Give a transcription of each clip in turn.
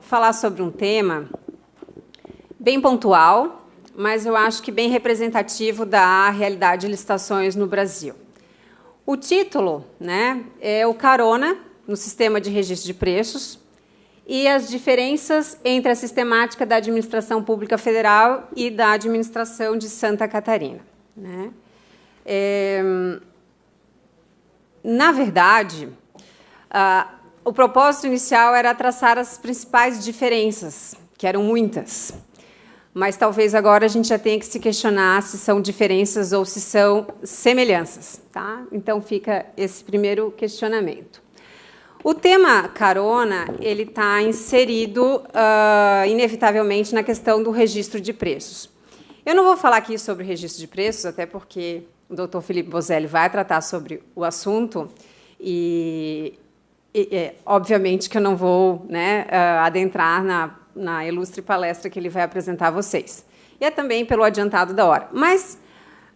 falar sobre um tema bem pontual, mas eu acho que bem representativo da realidade de licitações no Brasil. O título, né, é o Carona no sistema de registro de preços e as diferenças entre a sistemática da administração pública federal e da administração de Santa Catarina, né? Na verdade, o propósito inicial era traçar as principais diferenças, que eram muitas, mas talvez agora a gente já tenha que se questionar se são diferenças ou se são semelhanças, tá? Então fica esse primeiro questionamento. O tema carona, ele está inserido inevitavelmente na questão do registro de preços. Eu não vou falar aqui sobre registro de preços, até porque o doutor Felipe Bozelli vai tratar sobre o assunto e obviamente que eu não vou, né, adentrar na ilustre palestra que ele vai apresentar a vocês. E é também pelo adiantado da hora. Mas,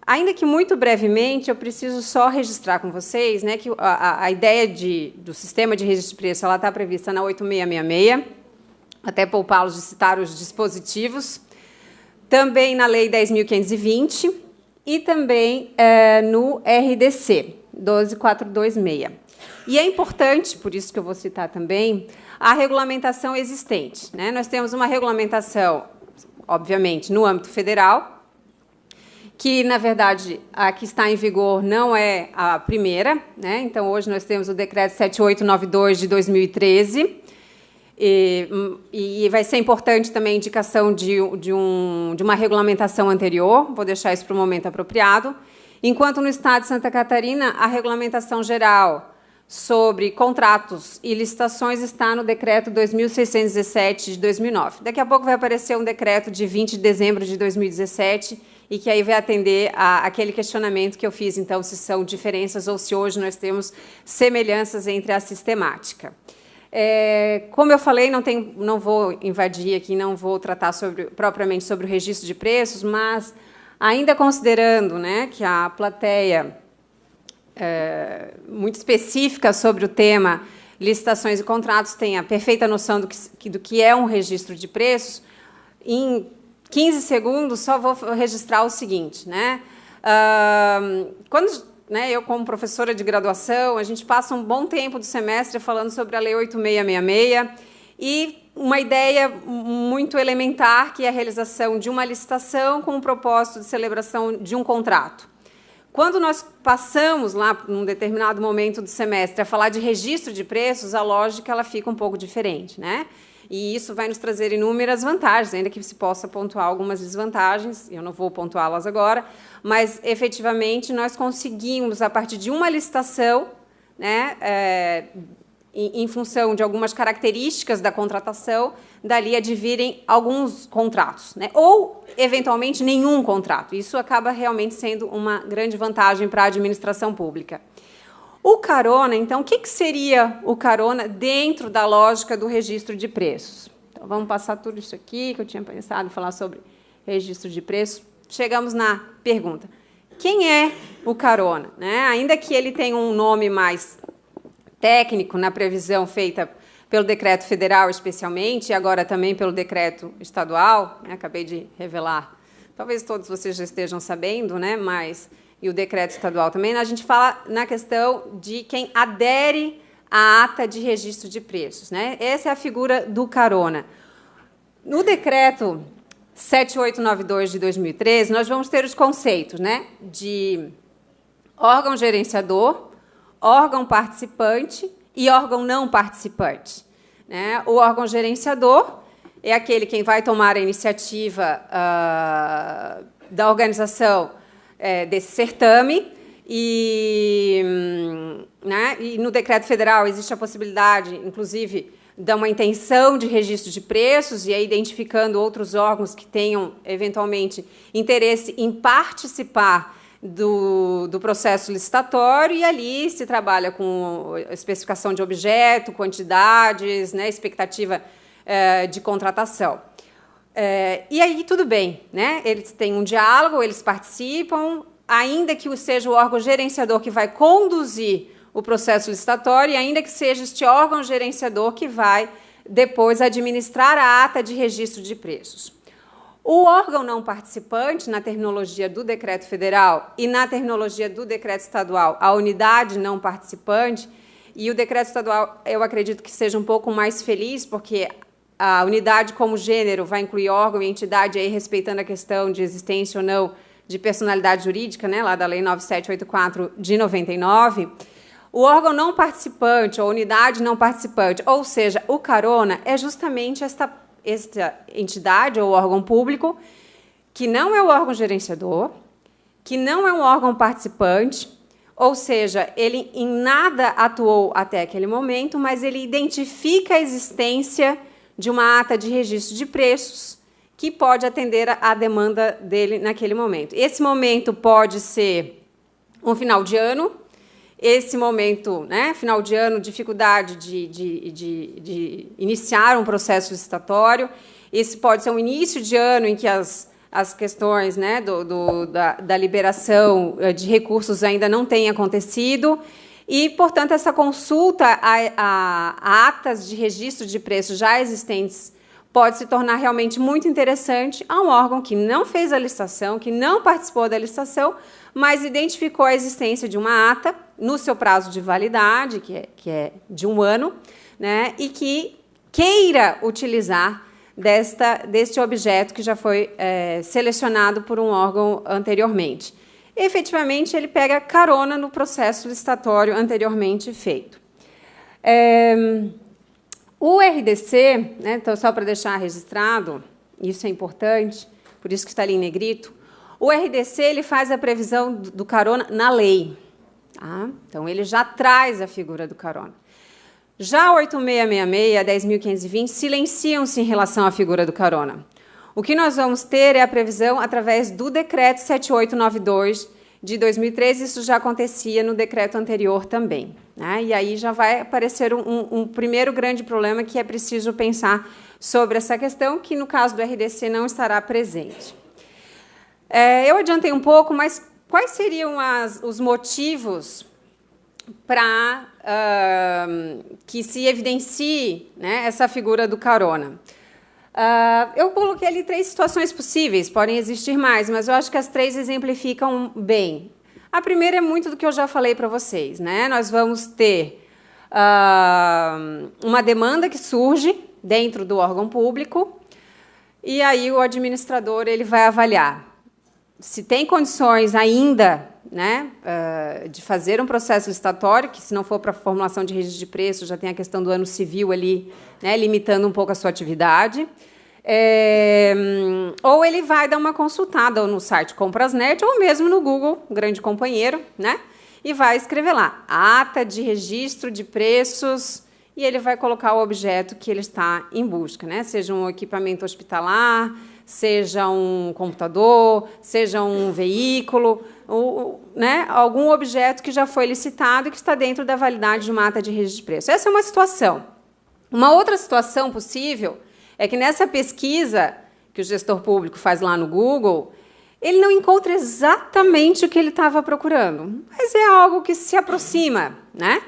ainda que muito brevemente, eu preciso só registrar com vocês, né, que a ideia do sistema de registro de preço está prevista na 8666, até poupá-los de citar os dispositivos, também na Lei 10.520 e também no RDC 12426. E é importante, por isso que eu vou citar também, a regulamentação existente, né? Nós temos uma regulamentação, obviamente, no âmbito federal, que, na verdade, a que está em vigor não é a primeira, né? Então, hoje nós temos o Decreto 7892 de 2013, e vai ser importante também a indicação de uma regulamentação anterior, vou deixar isso para o momento apropriado, enquanto no Estado de Santa Catarina, a regulamentação geral sobre contratos e licitações está no Decreto 2.617 de 2009. Daqui a pouco vai aparecer um decreto de 20 de dezembro de 2017, e que aí vai atender aquele questionamento que eu fiz, então, se são diferenças ou se hoje nós temos semelhanças entre a sistemática. Como eu falei, não vou invadir aqui, não vou tratar propriamente sobre o registro de preços, mas, ainda considerando, né, que a plateia muito específica sobre o tema licitações e contratos tem a perfeita noção do que é um registro de preços, em 15 segundos só vou registrar o seguinte, né? Eu, como professora de graduação, a gente passa um bom tempo do semestre falando sobre a Lei 8666 e uma ideia muito elementar, que é a realização de uma licitação com o propósito de celebração de um contrato. Quando nós passamos lá, num determinado momento do semestre, a falar de registro de preços, a lógica ela fica um pouco diferente, né? E isso vai nos trazer inúmeras vantagens, ainda que se possa pontuar algumas desvantagens, eu não vou pontuá-las agora, mas, efetivamente, nós conseguimos, a partir de uma licitação, né, em função de algumas características da contratação, dali advirem alguns contratos, né, ou, eventualmente, nenhum contrato. Isso acaba realmente sendo uma grande vantagem para a administração pública. O carona, então, o que seria o carona dentro da lógica do registro de preços? Então, vamos passar tudo isso aqui, que eu tinha pensado em falar sobre registro de preços. Chegamos na pergunta. Quem é o carona, né? Ainda que ele tenha um nome mais técnico na previsão feita pelo decreto federal, especialmente, e agora também pelo decreto estadual, né? Acabei de revelar, talvez todos vocês já estejam sabendo, né? Mas... e o decreto estadual também, a gente fala na questão de quem adere à ata de registro de preços, né? Essa é a figura do carona. No decreto 7892 de 2013, nós vamos ter os conceitos, né, de órgão gerenciador, órgão participante e órgão não participante, né? O órgão gerenciador é aquele quem vai tomar a iniciativa da organização desse certame, né, e no decreto federal existe a possibilidade, inclusive, de uma intenção de registro de preços, e aí identificando outros órgãos que tenham, eventualmente, interesse em participar do processo licitatório, e ali se trabalha com especificação de objeto, quantidades, né, expectativa de contratação. E aí tudo bem, né? Eles têm um diálogo, eles participam, ainda que seja o órgão gerenciador que vai conduzir o processo licitatório, e ainda que seja este órgão gerenciador que vai depois administrar a ata de registro de preços. O órgão não participante, na terminologia do decreto federal e na terminologia do decreto estadual, a unidade não participante, e o decreto estadual eu acredito que seja um pouco mais feliz, porque a unidade como gênero vai incluir órgão e entidade, aí respeitando a questão de existência ou não de personalidade jurídica, né, lá da Lei 9784 de 99, o órgão não participante, ou unidade não participante, ou seja, o carona, é justamente esta entidade ou órgão público que não é o órgão gerenciador, que não é um órgão participante, ou seja, ele em nada atuou até aquele momento, mas ele identifica a existência de uma ata de registro de preços que pode atender à demanda dele naquele momento. Esse momento pode ser um final de ano, esse momento, né, final de ano, dificuldade de iniciar um processo licitatório. Esse pode ser um início de ano em que as questões, né, da liberação de recursos ainda não têm acontecido. E, portanto, essa consulta a atas de registro de preços já existentes pode se tornar realmente muito interessante a um órgão que não fez a licitação, que não participou da licitação, mas identificou a existência de uma ata no seu prazo de validade, que é de 1 ano, né, e que queira utilizar deste objeto que já foi selecionado por um órgão anteriormente. Efetivamente, ele pega carona no processo licitatório anteriormente feito. O RDC, né, então, só para deixar registrado, isso é importante, por isso que está ali em negrito, o RDC ele faz a previsão do carona na lei. Tá? Então, ele já traz a figura do carona. Já 8666 a 10.520 silenciam-se em relação à figura do carona. O que nós vamos ter é a previsão através do decreto 7892 de 2013, isso já acontecia no decreto anterior também. Né? E aí já vai aparecer um primeiro grande problema que é preciso pensar sobre essa questão, que no caso do RDC não estará presente. Eu adiantei um pouco, mas quais seriam os motivos para que se evidencie, né, essa figura do carona? Eu coloquei ali 3 situações possíveis, podem existir mais, mas eu acho que as 3 exemplificam bem. A primeira é muito do que eu já falei para vocês, né? Nós vamos ter uma demanda que surge dentro do órgão público, e aí o administrador ele vai avaliar se tem condições ainda, né, de fazer um processo licitatório, que se não for para formulação de registro de preço, já tem a questão do ano civil ali, né, limitando um pouco a sua atividade. Ou ele vai dar uma consultada no site Comprasnet, ou mesmo no Google, grande companheiro, né, e vai escrever lá, ata de registro de preços, e ele vai colocar o objeto que ele está em busca, né, seja um equipamento hospitalar, seja um computador, seja um veículo, né, algum objeto que já foi licitado e que está dentro da validade de uma ata de registro de preço. Essa é uma situação. Uma outra situação possível é que nessa pesquisa que o gestor público faz lá no Google, ele não encontra exatamente o que ele estava procurando, mas é algo que se aproxima, né?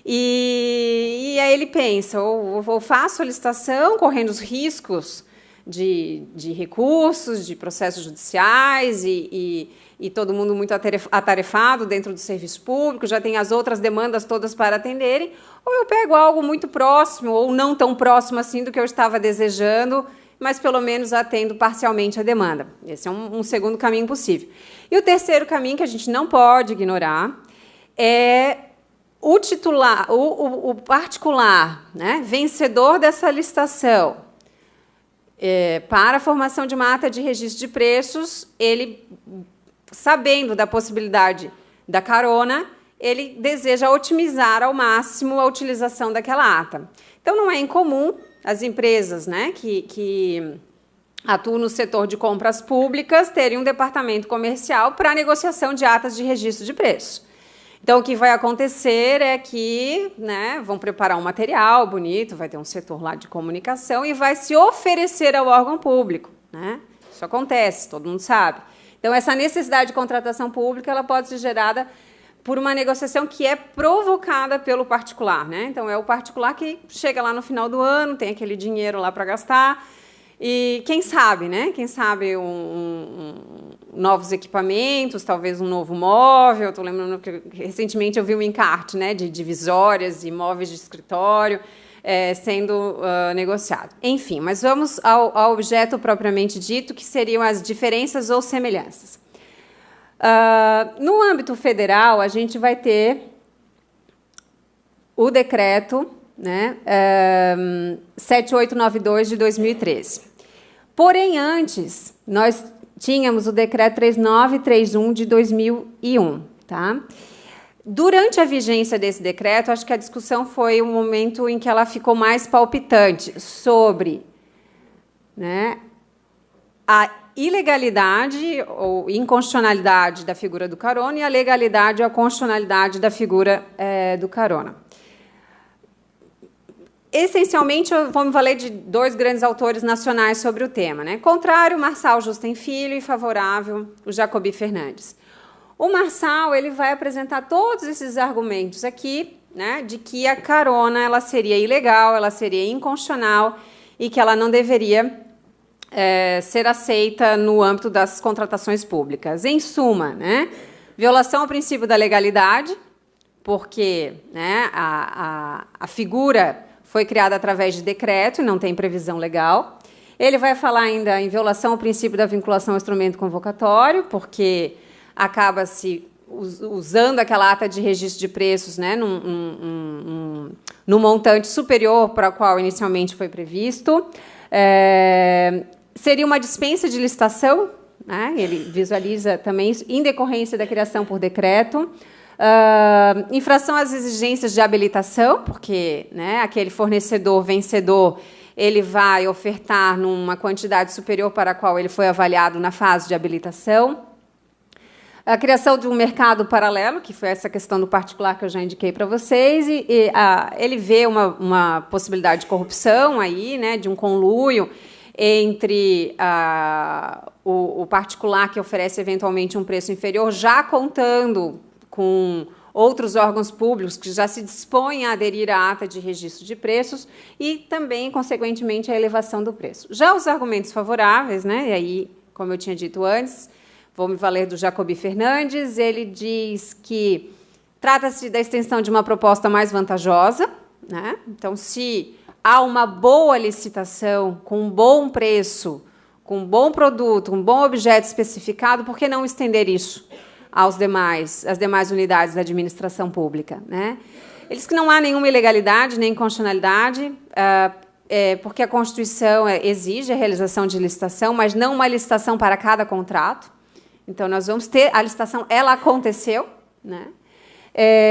E aí ele pensa, ou faço a licitação correndo os riscos de recursos, de processos judiciais e todo mundo muito atarefado dentro do serviço público, já tem as outras demandas todas para atenderem, ou eu pego algo muito próximo ou não tão próximo assim do que eu estava desejando, mas pelo menos atendo parcialmente a demanda. Esse é um segundo caminho possível. E o terceiro caminho que a gente não pode ignorar é o titular, o particular, né, vencedor dessa licitação, para a formação de uma ata de registro de preços, ele, sabendo da possibilidade da carona, ele deseja otimizar ao máximo a utilização daquela ata. Então, não é incomum as empresas, né, que atuam no setor de compras públicas terem um departamento comercial para negociação de atas de registro de preços. Então, o que vai acontecer é que, né, vão preparar um material bonito, vai ter um setor lá de comunicação e vai se oferecer ao órgão público. Né? Isso acontece, todo mundo sabe. Então, essa necessidade de contratação pública ela pode ser gerada por uma negociação que é provocada pelo particular, né? Então, é o particular que chega lá no final do ano, tem aquele dinheiro lá para gastar, e quem sabe, né? Quem sabe novos equipamentos, talvez um novo móvel. Estou lembrando que recentemente eu vi um encarte, né, de divisórias e móveis de escritório sendo negociado. Enfim, mas vamos ao objeto propriamente dito, que seriam as diferenças ou semelhanças. No âmbito federal, a gente vai ter o decreto, né, 7892 de 2013. Porém, antes, nós tínhamos o decreto 3931 de 2001. Tá? Durante a vigência desse decreto, acho que a discussão foi o momento em que ela ficou mais palpitante sobre, né, a ilegalidade ou inconstitucionalidade da figura do carona e a legalidade ou a constitucionalidade da figura do carona. Essencialmente, eu vou me valer de dois grandes autores nacionais sobre o tema, né? Contrário, Marçal Justem Filho, e favorável, o Jacobi Fernandes. O Marçal, ele vai apresentar todos esses argumentos aqui, né, de que a carona ela seria ilegal, ela seria inconstitucional e que ela não deveria ser aceita no âmbito das contratações públicas. Em suma, né, violação ao princípio da legalidade, porque, né, a figura foi criada através de decreto e não tem previsão legal. Ele vai falar ainda em violação ao princípio da vinculação ao instrumento convocatório, porque acaba-se usando aquela ata de registro de preços, né, num montante superior para o qual inicialmente foi previsto. Seria uma dispensa de licitação, né, ele visualiza também isso, em decorrência da criação por decreto. Infração às exigências de habilitação, porque, né, aquele fornecedor vencedor ele vai ofertar numa quantidade superior para a qual ele foi avaliado na fase de habilitação. A criação de um mercado paralelo, que foi essa questão do particular que eu já indiquei para vocês, ele vê uma possibilidade de corrupção aí, né, de um conluio entre o particular que oferece eventualmente um preço inferior, já contando com outros órgãos públicos que já se dispõem a aderir à ata de registro de preços e também, consequentemente, a elevação do preço. Já os argumentos favoráveis, né, e aí, como eu tinha dito antes, vou me valer do Jacobi Fernandes, ele diz que trata-se da extensão de uma proposta mais vantajosa, né? Então, se há uma boa licitação, com um bom preço, com um bom produto, um bom objeto especificado, por que não estender isso às demais unidades da administração pública, né? Eles que não há nenhuma ilegalidade nem inconstitucionalidade, porque a Constituição exige a realização de licitação, mas não uma licitação para cada contrato. Então, nós vamos ter a licitação, ela aconteceu, né?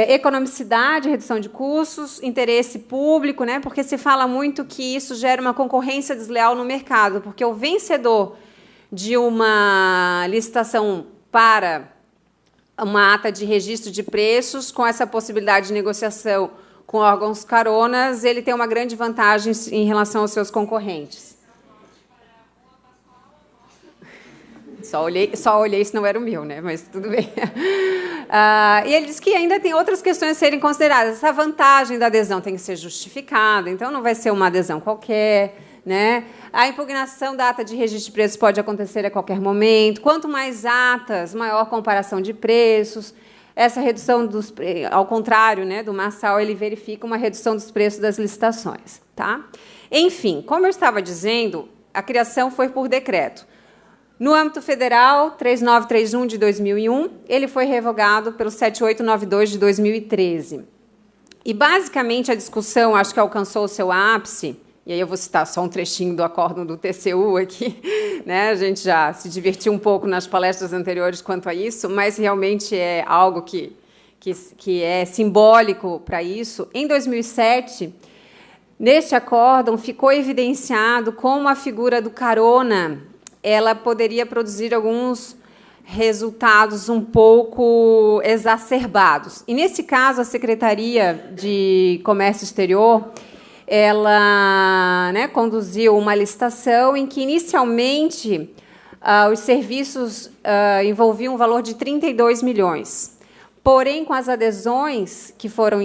Economicidade, redução de custos, interesse público, né? Porque se fala muito que isso gera uma concorrência desleal no mercado, porque o vencedor de uma licitação para uma ata de registro de preços, com essa possibilidade de negociação com órgãos caronas, ele tem uma grande vantagem em relação aos seus concorrentes. Só olhei se não era o meu, né? Mas tudo bem. E ele diz que ainda tem outras questões a serem consideradas. Essa vantagem da adesão tem que ser justificada, então não vai ser uma adesão qualquer, né? A impugnação da ata de registro de preços pode acontecer a qualquer momento. Quanto mais atas, maior comparação de preços. Essa redução dos ao contrário, né, do Marçal, ele verifica uma redução dos preços das licitações, tá? Enfim, como eu estava dizendo, a criação foi por decreto. No âmbito federal, 3931 de 2001, ele foi revogado pelo 7892 de 2013. E, basicamente, a discussão, acho que alcançou o seu ápice, e aí eu vou citar só um trechinho do acórdão do TCU aqui, né? A gente já se divertiu um pouco nas palestras anteriores quanto a isso, mas realmente é algo que é simbólico para isso. Em 2007, neste acórdão, ficou evidenciado como a figura do carona ela poderia produzir alguns resultados um pouco exacerbados. E, nesse caso, a Secretaria de Comércio Exterior ela, né, conduziu uma licitação em que, inicialmente, os serviços envolviam um valor de 32 milhões. Porém, com as adesões, que foram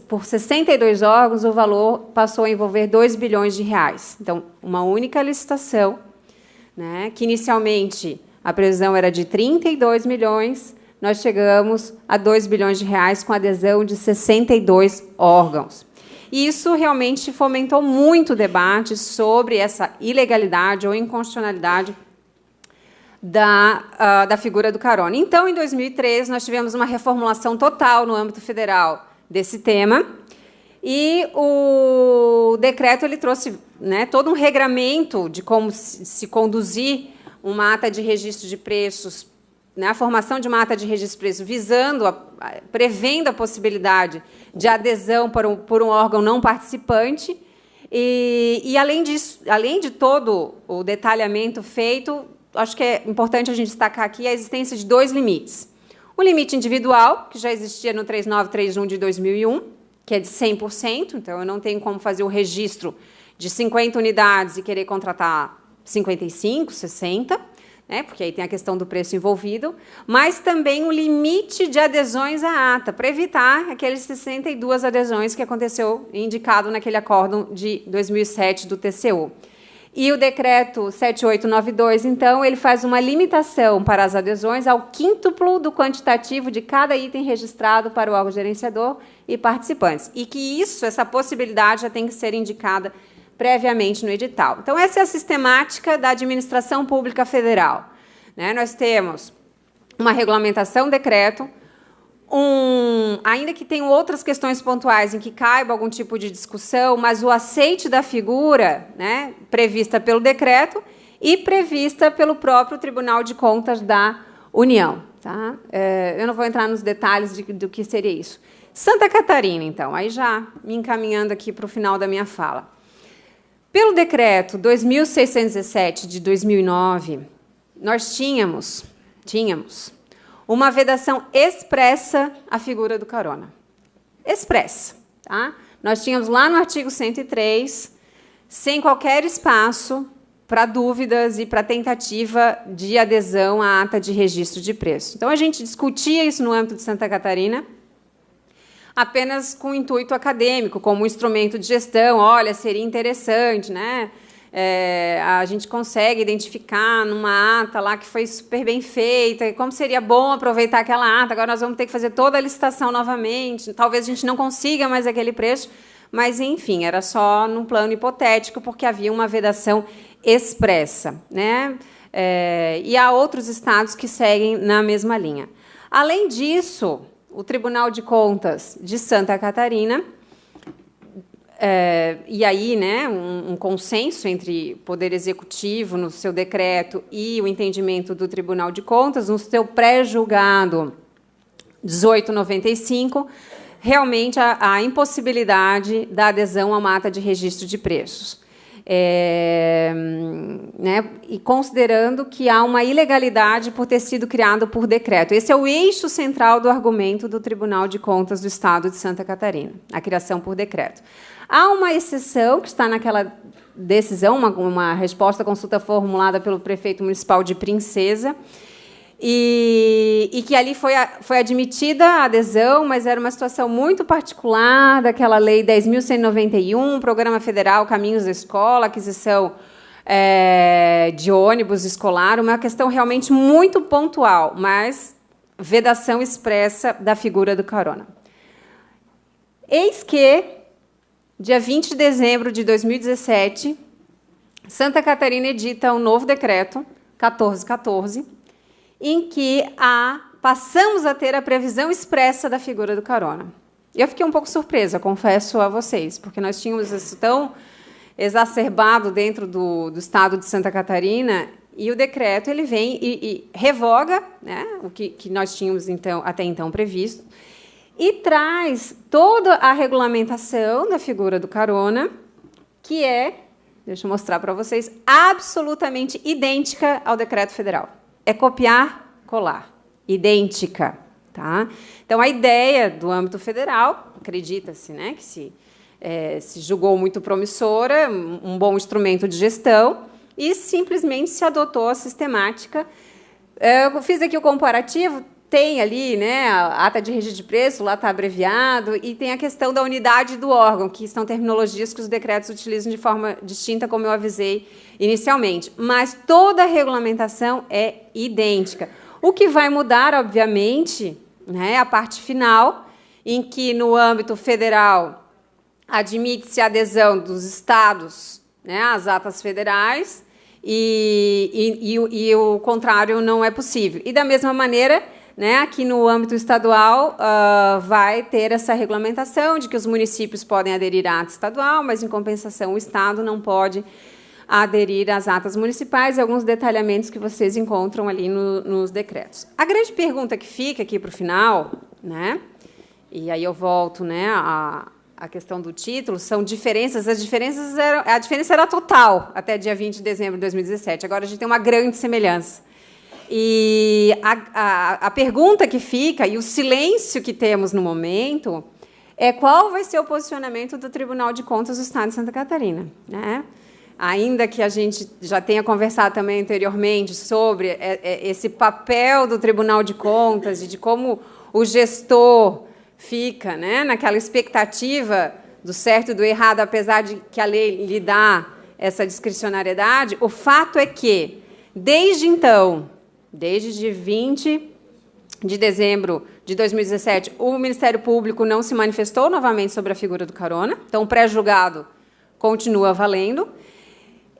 por 62 órgãos, o valor passou a envolver 2 bilhões de reais. Então, uma única licitação, né, que inicialmente a previsão era de 32 milhões, nós chegamos a 2 bilhões de reais com adesão de 62 órgãos. E isso realmente fomentou muito debate sobre essa ilegalidade ou inconstitucionalidade da figura do carona. Então, em 2003, nós tivemos uma reformulação total no âmbito federal desse tema, e o decreto ele trouxe, né, todo um regramento de como se conduzir uma ata de registro de preços, né, a formação de uma ata de registro de preços, prevendo a possibilidade de adesão por um órgão não participante, e além disso, além de todo o detalhamento feito, acho que é importante a gente destacar aqui a existência de 2 limites. O limite individual, que já existia no 3931 de 2001, que é de 100%, então eu não tenho como fazer o registro de 50 unidades e querer contratar 55, 60, né, porque aí tem a questão do preço envolvido, mas também o limite de adesões à ata, para evitar aqueles 62 adesões que aconteceu indicado naquele acórdão de 2007 do TCU. E o decreto 7892, então, ele faz uma limitação para as adesões ao quíntuplo do quantitativo de cada item registrado para o órgão gerenciador e participantes. E que essa possibilidade já tem que ser indicada previamente no edital. Então, essa é a sistemática da administração pública federal, né? Nós temos uma regulamentação, decreto, ainda que tenham outras questões pontuais em que caiba algum tipo de discussão, mas o aceite da figura, né, prevista pelo decreto e prevista pelo próprio Tribunal de Contas da União. Tá? Eu não vou entrar nos detalhes do que seria isso. Santa Catarina, então, aí já me encaminhando aqui para o final da minha fala. Pelo decreto 2617 de 2009, nós tínhamos uma vedação expressa à figura do carona. Expressa. Tá? Nós tínhamos lá no artigo 103, sem qualquer espaço para dúvidas e para tentativa de adesão à ata de registro de preço. Então, a gente discutia isso no âmbito de Santa Catarina, apenas com intuito acadêmico, como um instrumento de gestão. Olha, seria interessante, né? A gente consegue identificar numa ata lá que foi super bem feita, como seria bom aproveitar aquela ata, agora nós vamos ter que fazer toda a licitação novamente, talvez a gente não consiga mais aquele preço, mas, enfim, era só num plano hipotético, porque havia uma vedação expressa, né? E há outros estados que seguem na mesma linha. Além disso, o Tribunal de Contas de Santa Catarina, e aí, né, um consenso entre o Poder Executivo no seu decreto e o entendimento do Tribunal de Contas, no seu pré-julgado 1895, realmente a impossibilidade da adesão a uma ata de registro de preços. Né, e considerando que há uma ilegalidade por ter sido criado por decreto. Esse é o eixo central do argumento do Tribunal de Contas do Estado de Santa Catarina, a criação por decreto. Há uma exceção que está naquela decisão, uma resposta à consulta formulada pelo prefeito municipal de Princesa, e que ali foi admitida a adesão, mas era uma situação muito particular daquela Lei 10.191, Programa Federal Caminhos da Escola, aquisição de ônibus escolar, uma questão realmente muito pontual, mas vedação expressa da figura do carona. Eis que, dia 20 de dezembro de 2017, Santa Catarina edita um novo decreto, 1414, em que passamos a ter a previsão expressa da figura do carona. Eu fiquei um pouco surpresa, confesso a vocês, porque nós tínhamos isso tão exacerbado dentro do Estado de Santa Catarina, e o decreto ele vem e revoga, né, o que nós tínhamos até então previsto, e traz toda a regulamentação da figura do carona, que deixa eu mostrar para vocês, absolutamente idêntica ao decreto federal. É copiar, colar. Idêntica. Tá? Então, a ideia do âmbito federal, acredita-se, né, que se julgou muito promissora, um bom instrumento de gestão, e simplesmente se adotou a sistemática. Eu fiz aqui o comparativo, tem ali, né, a ata de registro de preço, lá está abreviado, e tem a questão da unidade do órgão, que são terminologias que os decretos utilizam de forma distinta, como eu avisei inicialmente. Mas toda a regulamentação é idêntica. O que vai mudar, obviamente, né, é a parte final, em que, no âmbito federal, admite-se a adesão dos estados, né, às atas federais, e o contrário não é possível. E, da mesma maneira, né, aqui no âmbito estadual, vai ter essa regulamentação de que os municípios podem aderir à ata estadual, mas, em compensação, o Estado não pode aderir às atas municipais, e alguns detalhamentos que vocês encontram ali nos decretos. A grande pergunta que fica aqui para o final, né, e aí eu volto, né, a questão do título, são diferenças. A diferença era total até dia 20 de dezembro de 2017. Agora a gente tem uma grande semelhança. E a pergunta que fica, e o silêncio que temos no momento, é qual vai ser o posicionamento do Tribunal de Contas do Estado de Santa Catarina, né? Ainda que a gente já tenha conversado também anteriormente sobre esse papel do Tribunal de Contas e de como o gestor fica, né, naquela expectativa do certo e do errado, apesar de que a lei lhe dá essa discricionariedade, o fato é que, desde então, desde 20 de dezembro de 2017, o Ministério Público não se manifestou novamente sobre a figura do carona, então o pré-julgado continua valendo.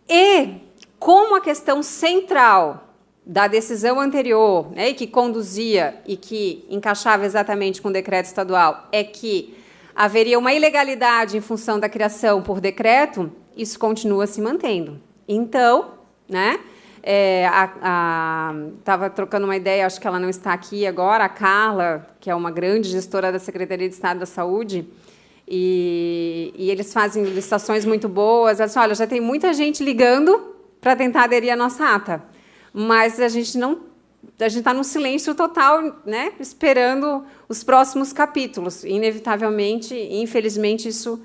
E, como a questão central da decisão anterior, né, e que conduzia e que encaixava exatamente com o decreto estadual, é que haveria uma ilegalidade em função da criação por decreto, isso continua se mantendo. Então, né, estava trocando uma ideia, acho que ela não está aqui agora, a Carla, que é uma grande gestora da Secretaria de Estado da Saúde, e eles fazem licitações muito boas. Ela disse, olha, já tem muita gente ligando para tentar aderir à nossa ata, mas a gente está num silêncio total, né, esperando os próximos capítulos. Inevitavelmente, infelizmente, isso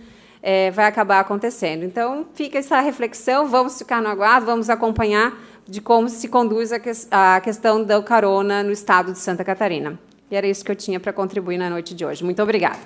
vai acabar acontecendo. Então, fica essa reflexão, vamos ficar no aguardo, vamos acompanhar de como se conduz a questão do carona no estado de Santa Catarina. E era isso que eu tinha para contribuir na noite de hoje. Muito obrigada.